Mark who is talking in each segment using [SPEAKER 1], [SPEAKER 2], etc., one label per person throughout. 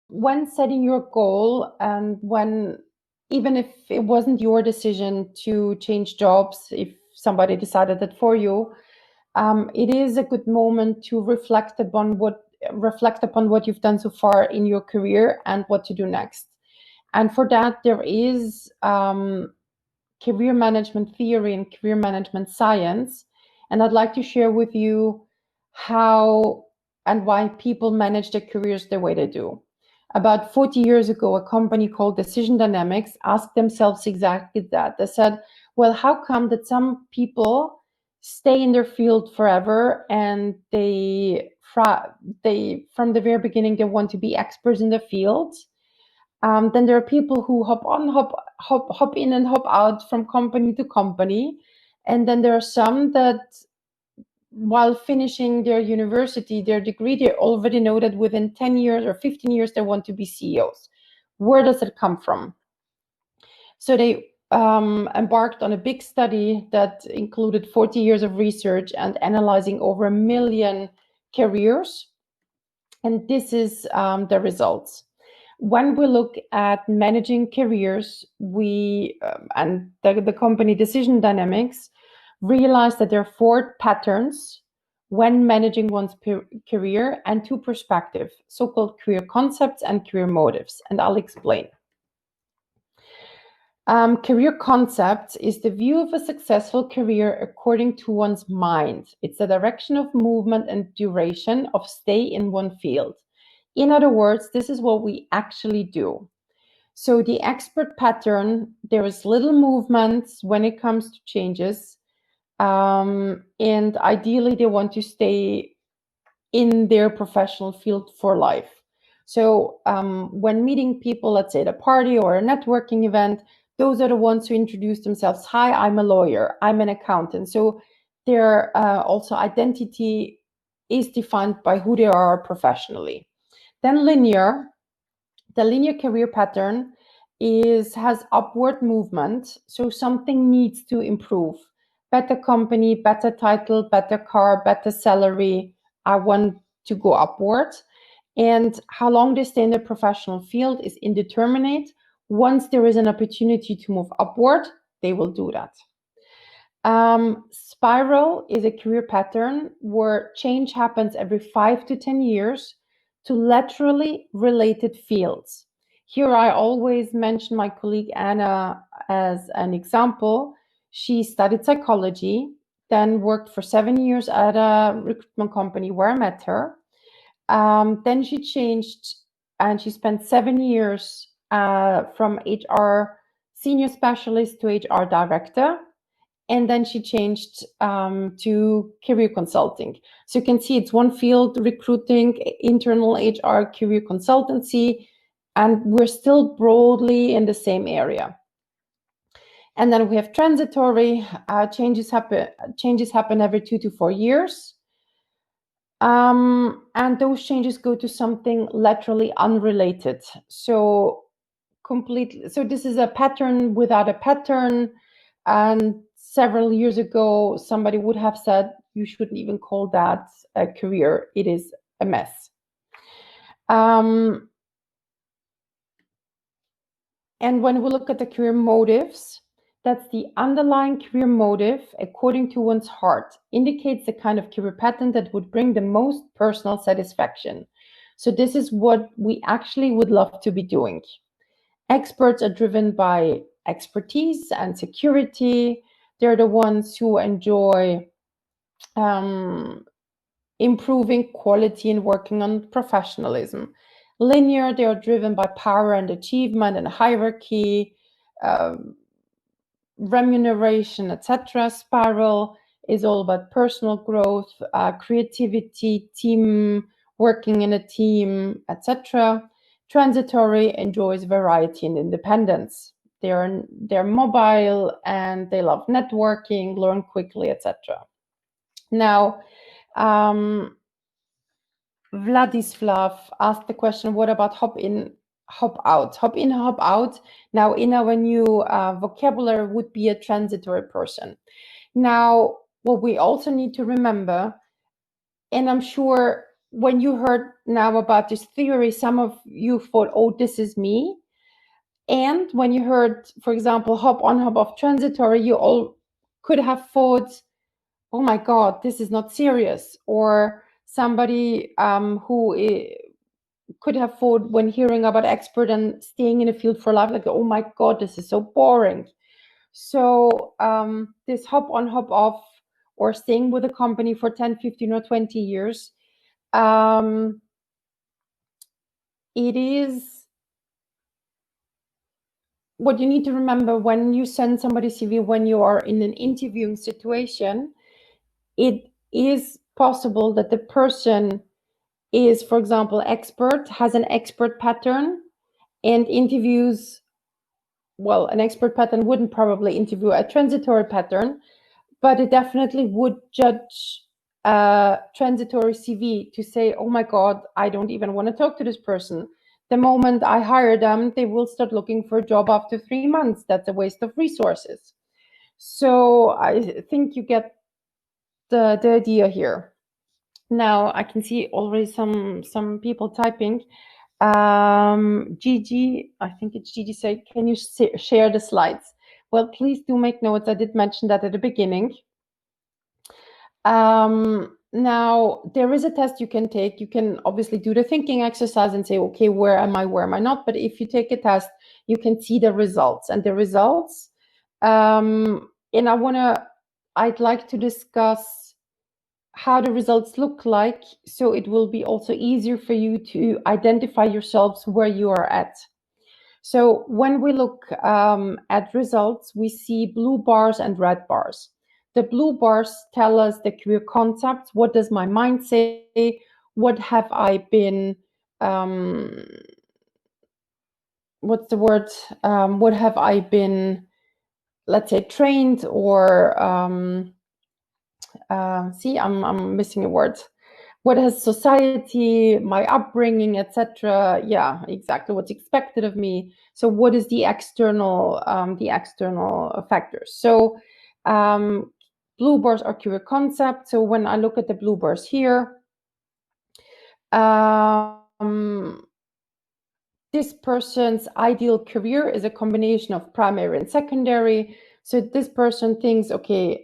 [SPEAKER 1] when setting your goal, and when, even if it wasn't your decision to change jobs, if somebody decided that for you, it is a good moment to reflect upon what you've done so far in your career and what to do next. And for that, there is career management theory and career management science. And I'd like to share with you how and why people manage their careers the way they do. About 40 years ago, a company called Decision Dynamics asked themselves exactly that. They said, well, how come that some people stay in their field forever, and they from the very beginning they want to be experts in the field. Then there are people who hop in and hop out from company to company, and then there are some that, while finishing their university, their degree, they already know that within 10 years or 15 years they want to be CEOs. Where does it come from? So they embarked on a big study that included 40 years of research and analyzing over 1 million careers. And this is the results. When we look at managing careers, we and the company Decision Dynamics realized that there are 4 patterns when managing one's career, and 2 perspectives, so-called career concepts and career motives. And I'll explain. Career concept is the view of a successful career according to one's mind. It's the direction of movement and duration of stay in one field. In other words, this is what we actually do. So the expert pattern, there is little movements when it comes to changes. And ideally, they want to stay in their professional field for life. So when meeting people, let's say at a party or a networking event, those are the ones who introduce themselves. Hi, I'm a lawyer, I'm an accountant. So their also identity is defined by who they are professionally. Then linear, the linear career pattern has upward movement. So something needs to improve. Better company, better title, better car, better salary. I want to go upward. And how long they stay in the professional field is indeterminate. Once there is an opportunity to move upward, they will do that. Spiral is a career pattern where change happens every 5 to 10 years to laterally related fields. Here I always mention my colleague Anna as an example. She studied psychology, then worked for 7 years at a recruitment company where I met her. Then she changed and she spent 7 years from HR senior specialist to HR director. And then she changed to career consulting. So you can see it's one field, recruiting, internal HR, career consultancy, and we're still broadly in the same area. And then we have transitory changes happen every 2 to 4 years. And those changes go to something laterally unrelated. So this is a pattern without a pattern. And several years ago, somebody would have said, you shouldn't even call that a career. It is a mess. And when we look at the career motives, that's the underlying career motive according to one's heart, indicates the kind of career pattern that would bring the most personal satisfaction. So this is what we actually would love to be doing. Experts are driven by expertise and security. They're the ones who enjoy improving quality and working on professionalism. Linear, they are driven by power and achievement and hierarchy, remuneration, etc. Spiral is all about personal growth, creativity, team, working in a team, etc. Transitory enjoys variety and independence. They're mobile and they love networking, learn quickly, etc. Now, Vladislav asked the question, what about hop in, hop out? Hop in, hop out. Now, in our new vocabulary would be a transitory person. Now, what we also need to remember, and I'm sure when you heard now about this theory, some of you thought, oh, this is me. And when you heard, for example, hop on, hop off transitory, you all could have thought, oh my God, this is not serious. Or somebody could have thought when hearing about expert and staying in a field for life, like, oh my God, this is so boring. So this hop on, hop off, or staying with a company for 10, 15, or 20 years, it is what you need to remember when you send somebody CV, when you are in an interviewing situation. It is possible that the person is, for example, expert, has an expert pattern, and interviews, well, an expert pattern wouldn't probably interview a transitory pattern, but it definitely would judge a transitory CV to say, oh my God, I don't even want to talk to this person. The moment I hire them, they will start looking for a job after 3 months. That's a waste of resources. So I think you get the idea here. Now I can see already some people typing. Gigi, I think it's Gigi, say, can you share the slides? Well, please do make notes. I did mention that at the beginning. Now, there is a test you can take. You can obviously do the thinking exercise and say, okay, where am I not? But if you take a test, you can see the results. And the results, and I'd like to discuss how the results look like, so it will be also easier for you to identify yourselves where you are at. So when we look at results, we see blue bars and red bars. The blue bars tell us the career concepts. What does my mind say? What have I been, what's the word? What have I been, let's say, trained or, see, I'm missing a word. What has society, my upbringing, etc. Yeah, exactly. What's expected of me. So what is the external factors? So blue bars are career concept. So when I look at the blue bars here, this person's ideal career is a combination of primary and secondary. So this person thinks, okay,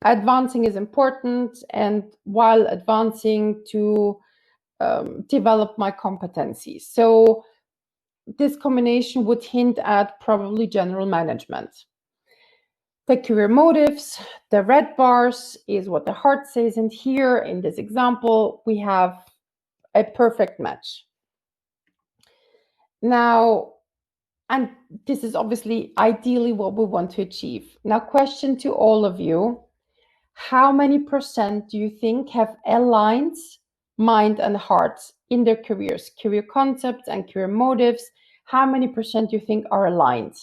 [SPEAKER 1] advancing is important, and while advancing to develop my competencies. So this combination would hint at probably general management. The career motives, the red bars, is what the heart says, and here in this example we have a perfect match. Now, and this is obviously ideally what we want to achieve. Now, question to all of you: how many percent do you think have aligned mind and heart in their careers, career concepts and career motives? How many percent do you think are aligned?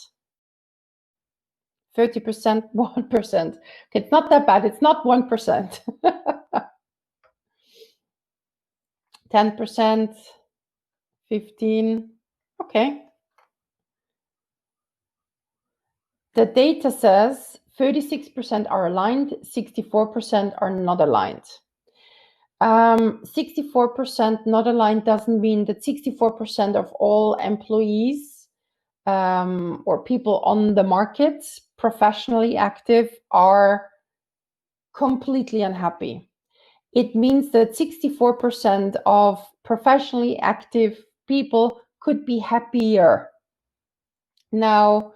[SPEAKER 1] 30%, 1%. Okay, it's not that bad. It's not 1%. 10%, 15%. Okay. The data says 36% are aligned, 64% are not aligned. 64% not aligned doesn't mean that 64% of all employees or people on the market, professionally active, are completely unhappy. It means that 64% of professionally active people could be happier. Now,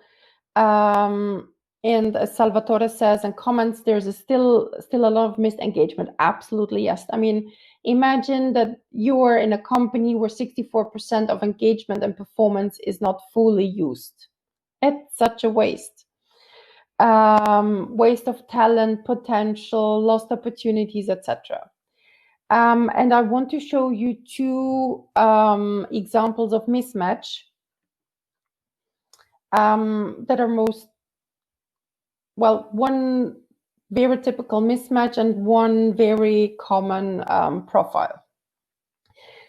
[SPEAKER 1] and as Salvatore says and comments, there's still a lot of missed engagement. Absolutely, yes. I mean, imagine that you're in a company where 64% of engagement and performance is not fully used. It's such a waste. Waste of talent, potential, lost opportunities, etc. And I want to show you two examples of mismatch that are one very typical mismatch and one very common profile.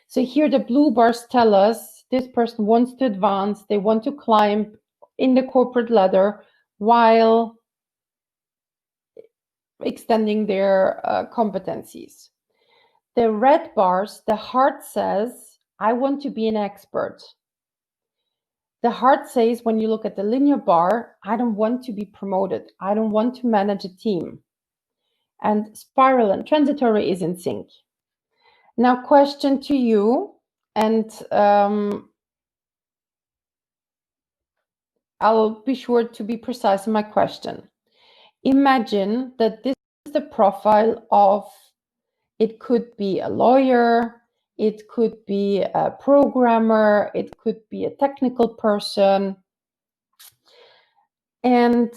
[SPEAKER 1] So here the blue bars tell us this person wants to advance, they want to climb in the corporate ladder while extending their competencies. The red bars, the heart says, I want to be an expert. The heart says, when you look at the linear bar, I don't want to be promoted. I don't want to manage a team. And spiral and transitory is in sync. Now, question to you, and I'll be sure to be precise in my question. Imagine that this is the profile of, it could be a lawyer, it could be a programmer, it could be a technical person. And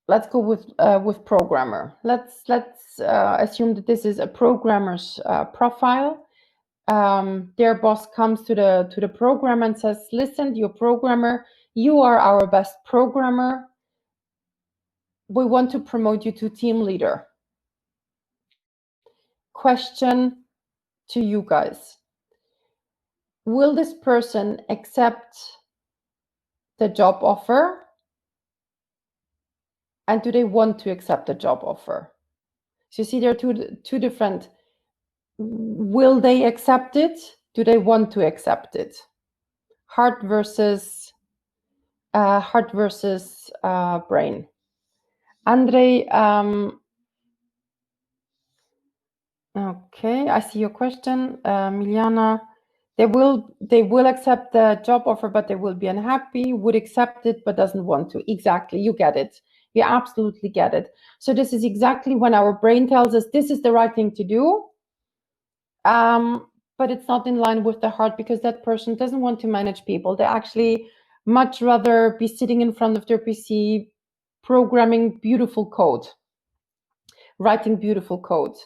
[SPEAKER 1] let's go with programmer. Let's assume that this is a programmer's profile. Their boss comes to the programmer and says, listen, you're a programmer, you are our best programmer. We want to promote you to team leader. Question to you guys. Will this person accept the job offer? And do they want to accept the job offer? So you see there are two different. Will they accept it? Do they want to accept it? Heart versus brain. Andre, okay, I see your question. Miliana, they will accept the job offer, but they will be unhappy, would accept it, but doesn't want to. Exactly, you get it. You absolutely get it. So this is exactly when our brain tells us this is the right thing to do. But it's not in line with the heart, because that person doesn't want to manage people. They actually much rather be sitting in front of their PC, programming beautiful code, writing beautiful code.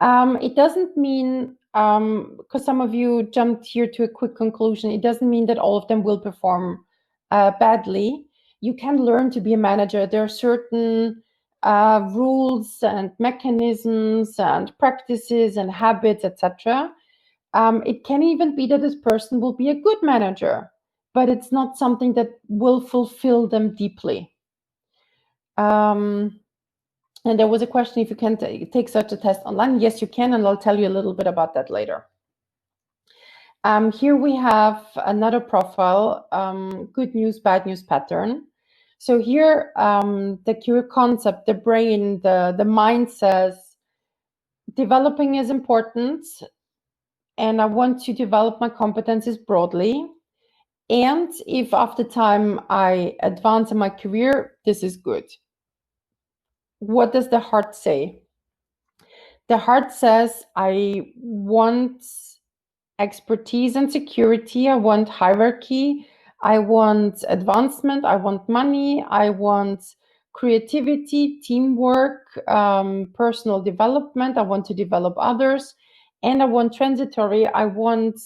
[SPEAKER 1] It doesn't mean, because some of you jumped here to a quick conclusion, it doesn't mean that all of them will perform badly. You can learn to be a manager. There are certain rules and mechanisms and practices and habits, etc. It can even be that this person will be a good manager, but it's not something that will fulfill them deeply. And there was a question if you can take such a test online. Yes, you can, and I'll tell you a little bit about that later. Here we have another profile, good news, bad news pattern. So here, the cure concept, the brain, the mind says, developing is important, and I want to develop my competencies broadly. And if after time I advance in my career, this is good. What does the heart say? The heart says, I want expertise and security. I want hierarchy. I want advancement. I want money. I want creativity, teamwork, personal development. I want to develop others. And I want transitory. I want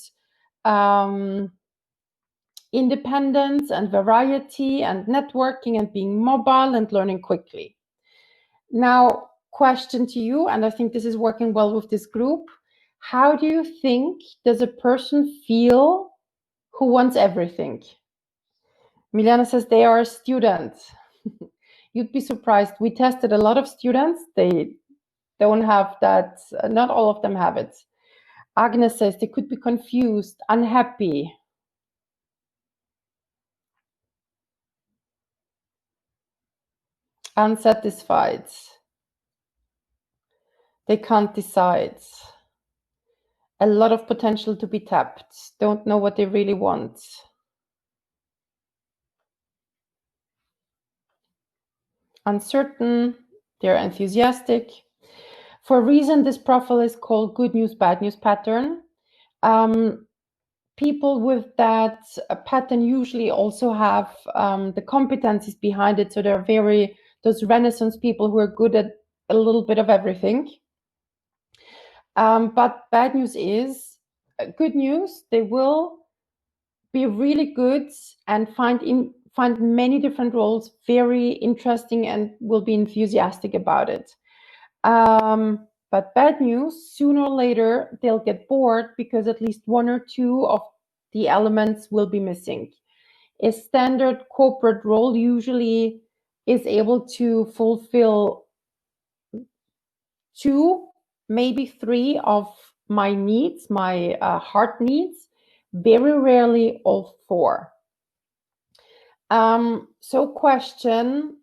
[SPEAKER 1] independence and variety and networking and being mobile and learning quickly. Now, question to you, and I think this is working well with this group. How do you think does a person feel who wants everything? Milena says they are a student. You'd be surprised. We tested a lot of students. They don't have that. Not all of them have it. Agnes says they could be confused, unhappy. Unsatisfied. They can't decide. A lot of potential to be tapped. Don't know what they really want. Uncertain. They're enthusiastic. For a reason, this profile is called good news, bad news pattern. People with that pattern usually also have the competencies behind it. So they're those Renaissance people who are good at a little bit of everything. But bad news is, good news, they will be really good and find many different roles very interesting and will be enthusiastic about it. But bad news, sooner or later, they'll get bored because at least one or two of the elements will be missing. A standard corporate role usually is able to fulfill two, maybe three of my needs, my heart needs, very rarely all four. So question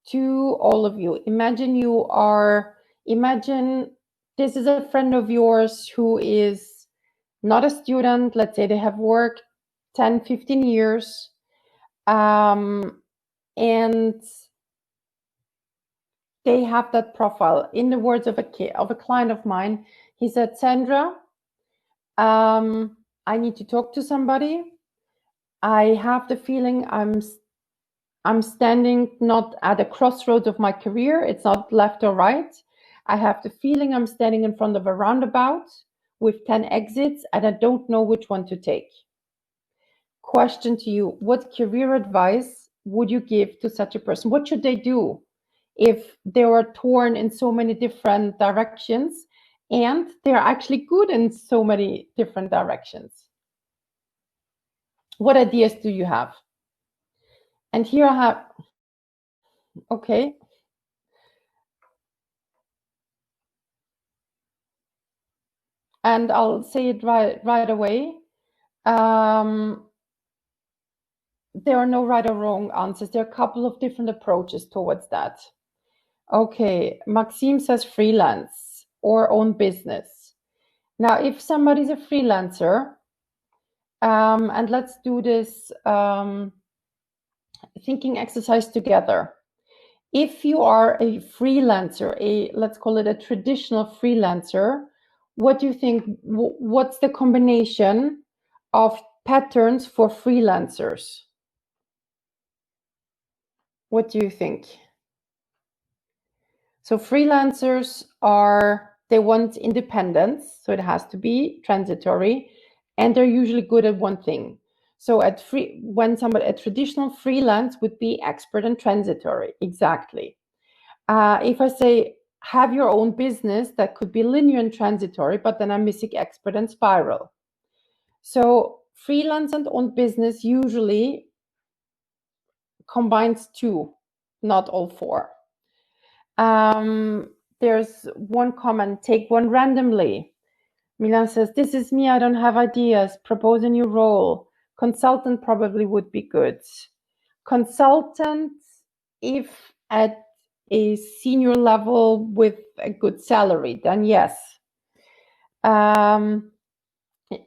[SPEAKER 1] to all of you. Imagine this is a friend of yours who is not a student. Let's say they have worked 10, 15 years. And they have that profile. In the words of a client of mine, he said, Sandra, I need to talk to somebody. I have the feeling I'm standing not at a crossroads of my career. It's not left or right. I have the feeling I'm standing in front of a roundabout with 10 exits, and I don't know which one to take. Question to you, what career advice would you give to such a person? What should they do if they are torn in so many different directions and they're actually good in so many different directions? What ideas do you have? And here I have, okay. And I'll say it right away. There are no right or wrong answers. There are a couple of different approaches towards that. Okay, Maxime says freelance or own business. Now, if somebody's a freelancer, and let's do this thinking exercise together. If you are a freelancer, let's call it a traditional freelancer, what do you think? What's the combination of patterns for freelancers? What do you think? So freelancers they want independence, so it has to be transitory, and they're usually good at one thing. So a traditional freelance would be expert and transitory, exactly. If I say have your own business, that could be linear and transitory, but then I'm missing expert and spiral. So freelance and own business usually combines two, not all four. There's one comment, take one randomly. Milan says, this is me, I don't have ideas, propose a new role. Consultant probably would be good. Consultant, if at a senior level with a good salary, then yes.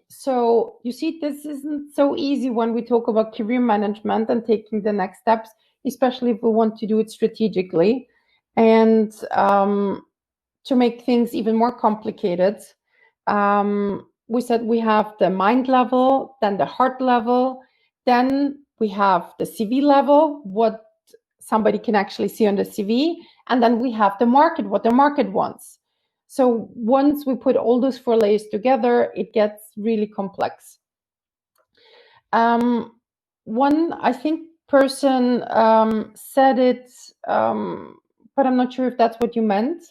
[SPEAKER 1] So you see, this isn't so easy when we talk about career management and taking the next steps, especially if we want to do it strategically. And to make things even more complicated, we said we have the mind level, then the heart level, then we have the CV level, what somebody can actually see on the CV, and then we have the market, what the market wants. So once we put all those four layers together, it gets really complex. One, I think, person said it, but I'm not sure if that's what you meant.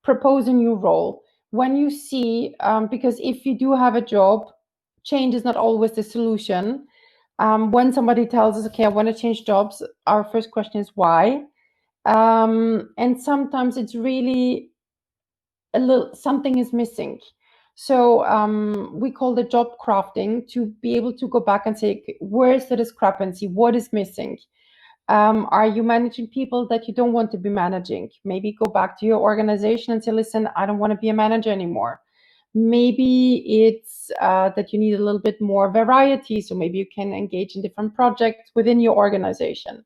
[SPEAKER 1] Propose a new role. When you see, because if you do have a job, change is not always the solution. When somebody tells us, okay, I want to change jobs, our first question is why? And sometimes it's really something is missing. So we call the job crafting to be able to go back and say, where's the discrepancy? What is missing? Are you managing people that you don't want to be managing? Maybe go back to your organization and say, listen, I don't want to be a manager anymore. Maybe it's that you need a little bit more variety. So maybe you can engage in different projects within your organization.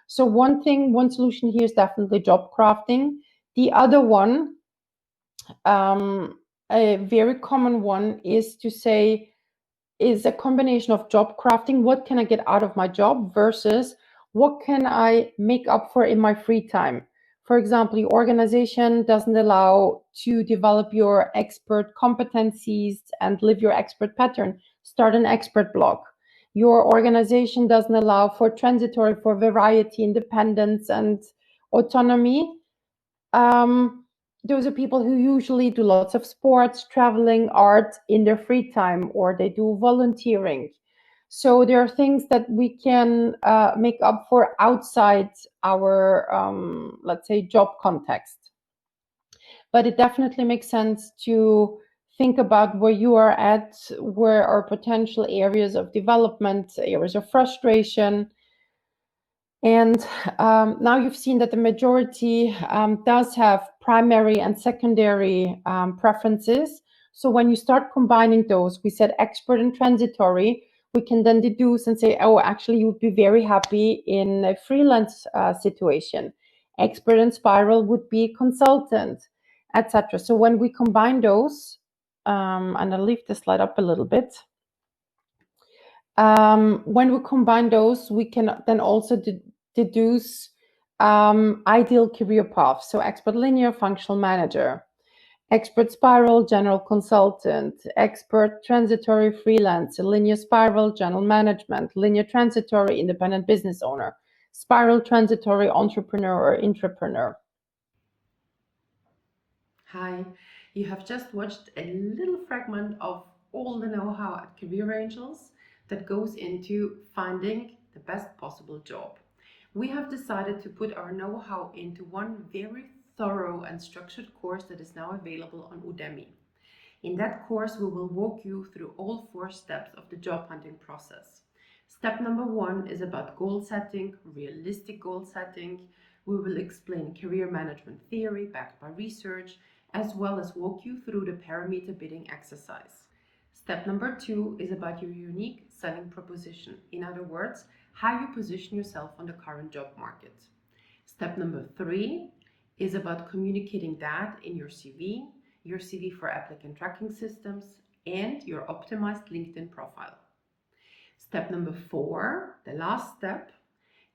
[SPEAKER 1] So one solution here is definitely job crafting. The other one, a very common one, is to say, is a combination of job crafting. What can I get out of my job versus what can I make up for in my free time? For example, your organization doesn't allow to develop your expert competencies and live your expert pattern. Start an expert blog. Your organization doesn't allow for transitory, for variety, independence, and autonomy. Those are people who usually do lots of sports, traveling, art in their free time, or they do volunteering. So there are things that we can make up for outside our, let's say, job context. But it definitely makes sense to think about where you are at, where are potential areas of development, areas of frustration. And now you've seen that the majority does have primary and secondary preferences. So when you start combining those, we said expert and transitory, we can then deduce and say, oh, actually, you would be very happy in a freelance situation. Expert and spiral would be consultant, etc. So when we combine those, and I'll leave the slide up a little bit. When we combine those, we can then also deduce ideal career path. So expert linear, functional manager, expert spiral, general consultant, expert transitory freelance, linear spiral, general management, linear transitory, independent business owner, spiral transitory, entrepreneur or intrapreneur.
[SPEAKER 2] Hi, you have just watched a little fragment of all the know-how at Career Angels that goes into finding the best possible job. We have decided to put our know-how into one very thorough and structured course that is now available on Udemy. In that course, we will walk you through all 4 steps of the job hunting process. Step number 1 is about goal setting, realistic goal setting. We will explain career management theory backed by research, as well as walk you through the parameter bidding exercise. Step number 2 is about your unique selling proposition. In other words, how you position yourself on the current job market. Step number 3 is about communicating that in your CV for applicant tracking systems, and your optimized LinkedIn profile. Step number 4, the last step,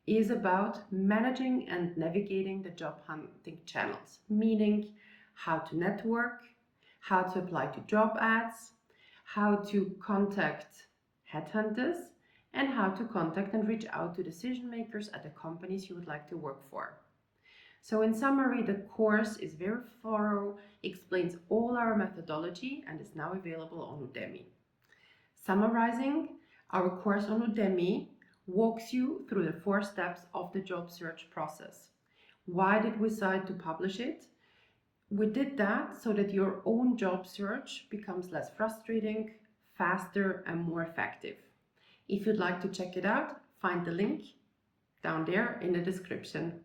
[SPEAKER 2] is about managing and navigating the job hunting channels, meaning how to network, how to apply to job ads, how to contact headhunters, and how to contact and reach out to decision makers at the companies you would like to work for. So in summary, the course is very thorough, explains all our methodology, and is now available on Udemy. Summarizing, our course on Udemy walks you through the 4 steps of the job search process. Why did we decide to publish it? We did that so that your own job search becomes less frustrating, faster, and more effective. If you'd like to check it out, find the link down there in the description.